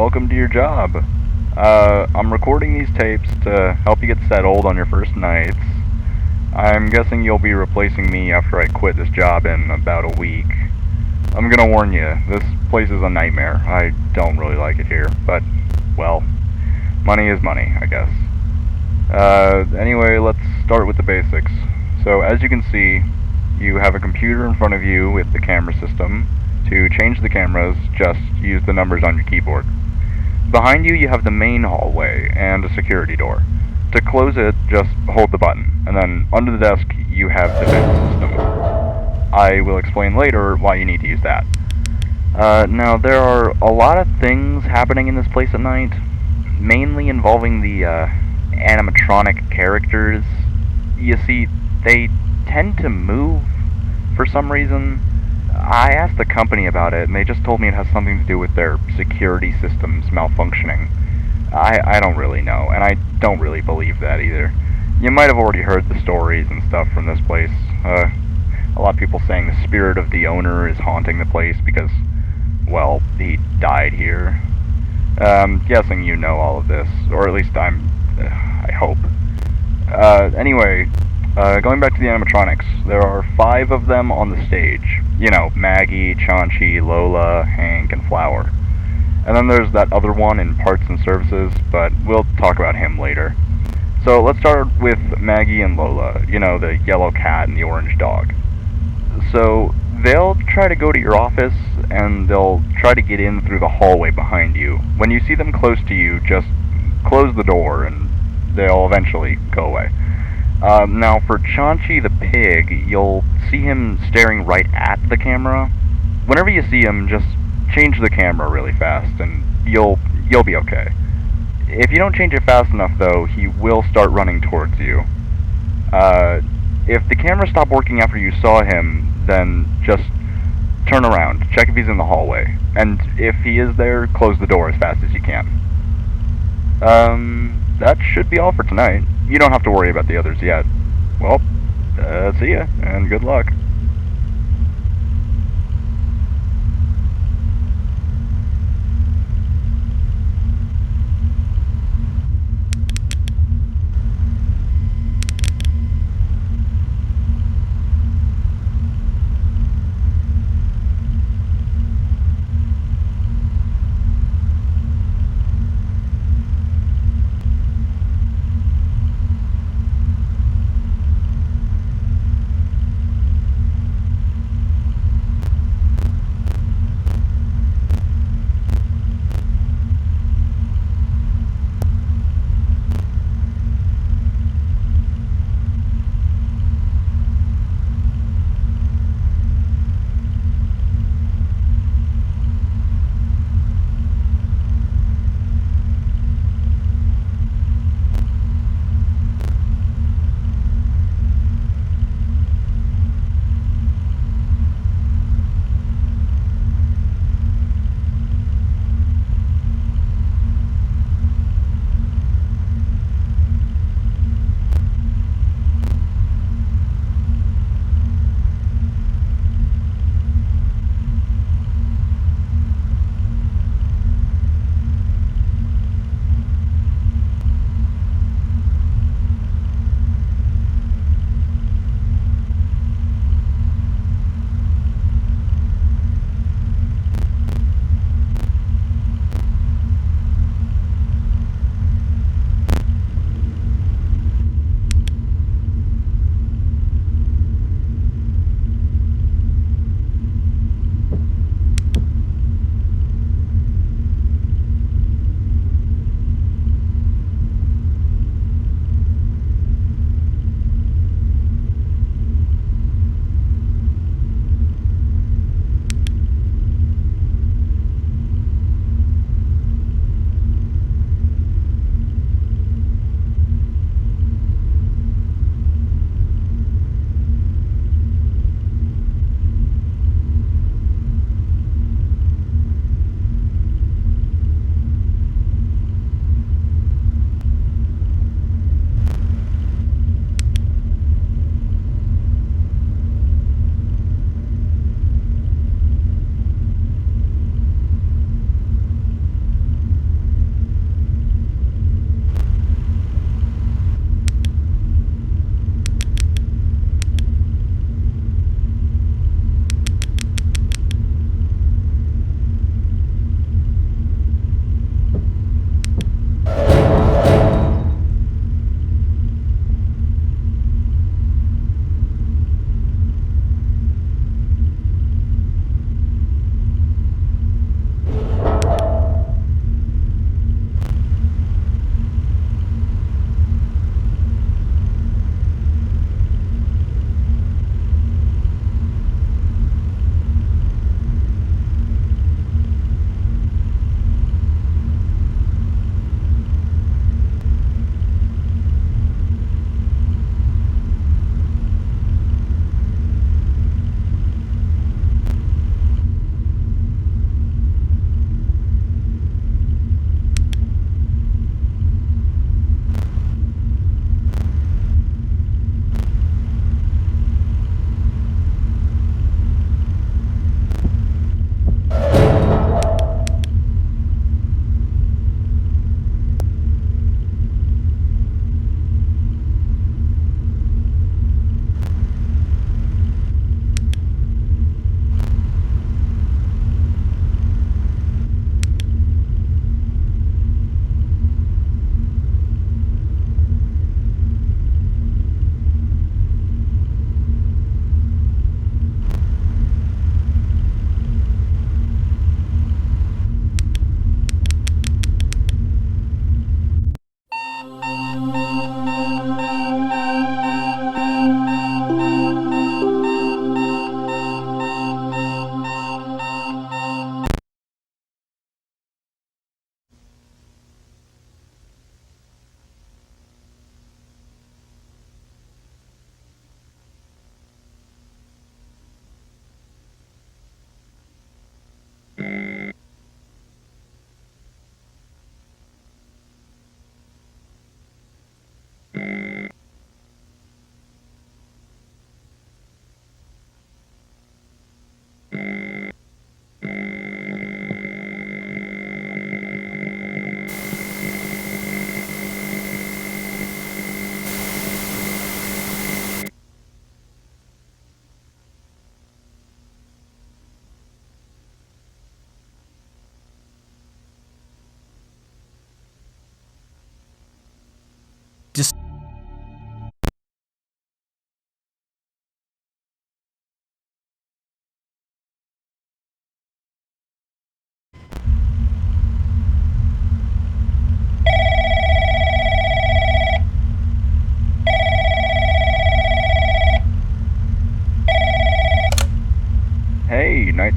welcome to your job. I'm recording these tapes to help you get settled on your first nights. I'm guessing you'll be replacing me after I quit this job in about a week. I'm gonna warn you, this place is a nightmare. I don't really like it here, but, well, money is money, I guess. Anyway, let's start with the basics. So, as you can see, you have a computer in front of you with the camera system. To change the cameras, just use the numbers on your keyboard. Behind you, you have the main hallway and a security door. To close it, just hold the button, and then under the desk, you have the vent system. I will explain later why you need to use that. Now, there are a lot of things happening in this place at night, mainly involving the animatronic characters. You see, they tend to move for some reason. I asked the company about it, and they just told me it has something to do with their security systems malfunctioning. I don't really know, and I don't really believe that either. You might have already heard the stories and stuff from this place. A lot of people saying the spirit of the owner is haunting the place because, well, he died here. Guessing you know all of this, or at least I hope. Anyway, going back to the animatronics, there are 5 of them on the stage. You know, Maggie, Chaunchi, Lola, Hank, and Flower. And then there's that other one in parts and services, but we'll talk about him later. So let's start with Maggie and Lola, you know, the yellow cat and the orange dog. So they'll try to go to your office, and they'll try to get in through the hallway behind you. When you see them close to you, just close the door, and they'll eventually go away. Now, for Chaunchi the pig, you'll see him staring right at the camera. Whenever you see him, just change the camera really fast, and you'll be okay. If you don't change it fast enough, though, he will start running towards you. If the camera stopped working after you saw him, then just turn around, check if he's in the hallway, and if he is there, close the door as fast as you can. That should be all for tonight. You don't have to worry about the others yet. Well, see ya, and good luck.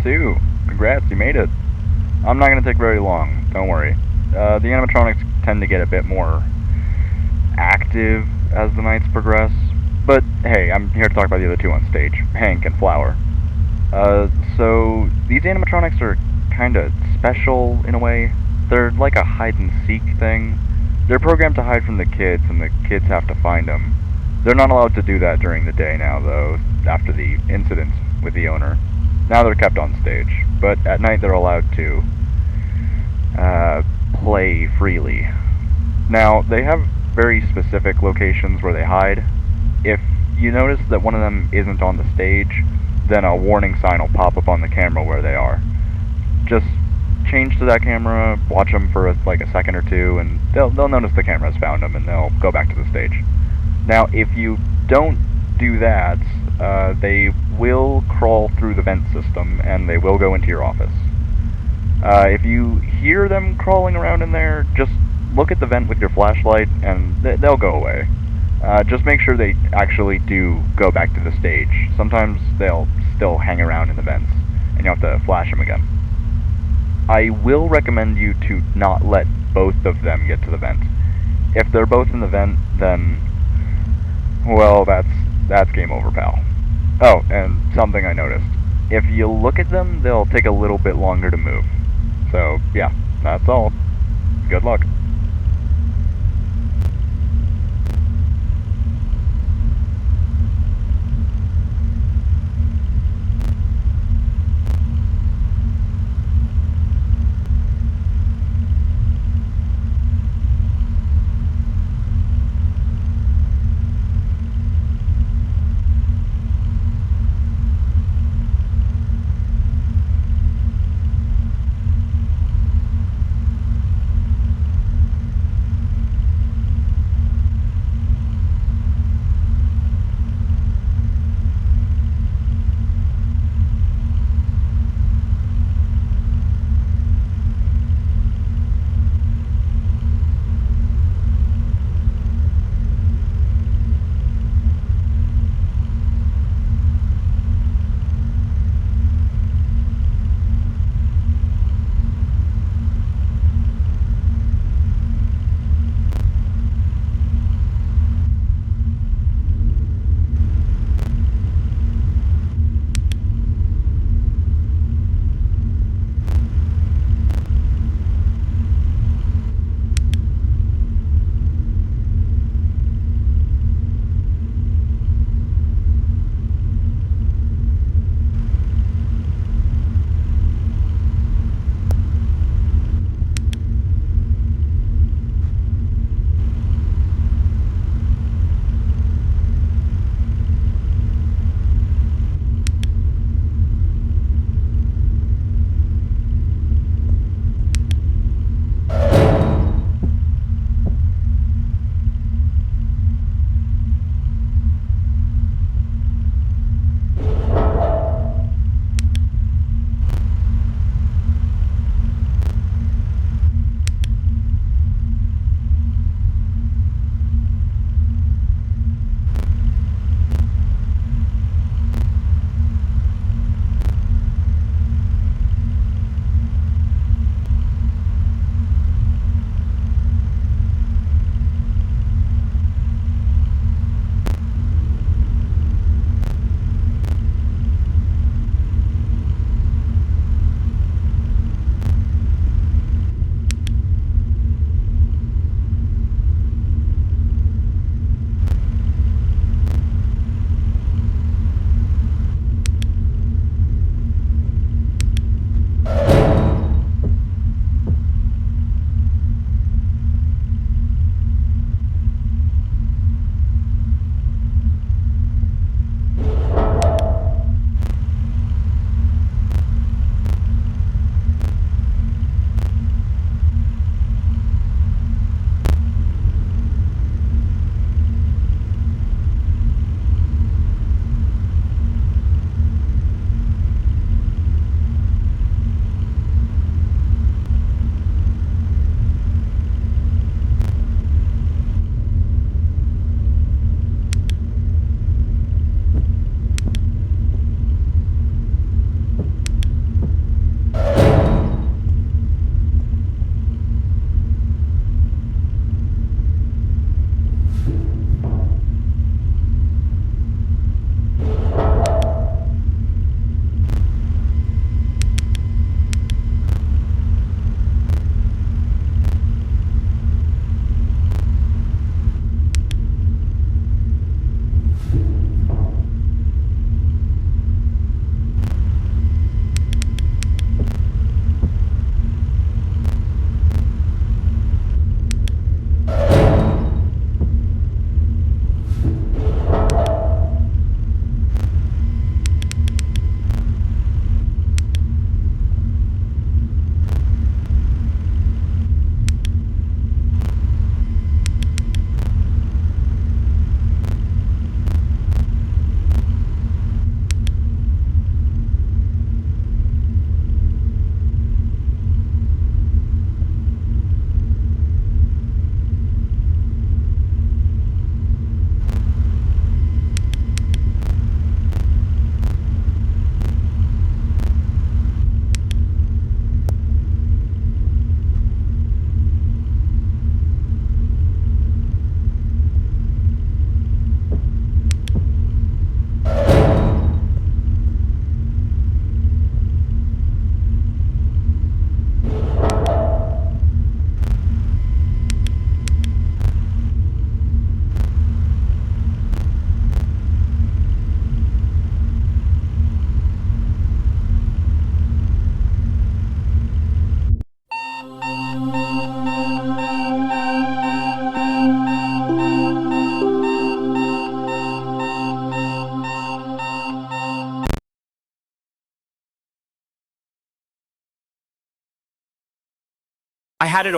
2. Congrats, you made it. I'm not going to take very long, don't worry. The animatronics tend to get a bit more active as the nights progress. But hey, I'm here to talk about the other two on stage, Hank and Flower. So these animatronics are kind of special in a way. They're like a hide and seek thing. They're programmed to hide from the kids, and the kids have to find them. They're not allowed to do that during the day now, though, after the incident with the owner. Now they're kept on stage, but at night they're allowed to play freely. Now, they have very specific locations where they hide. If you notice that one of them isn't on the stage, then a warning sign will pop up on the camera where they are. Just change to that camera, watch them for like a second or two, and they'll notice the camera's found them, and they'll go back to the stage. Now, if you don't do that, they will crawl through the vent system, and they will go into your office. If you hear them crawling around in there, just look at the vent with your flashlight, and they'll go away. Just make sure they actually do go back to the stage. Sometimes they'll still hang around in the vents, and you have to flash them again. I will recommend you to not let both of them get to the vent. If they're both in the vent, then, well, that's game over, pal. Oh, and something I noticed. If you look at them, they'll take a little bit longer to move. So, yeah, that's all. Good luck. I had it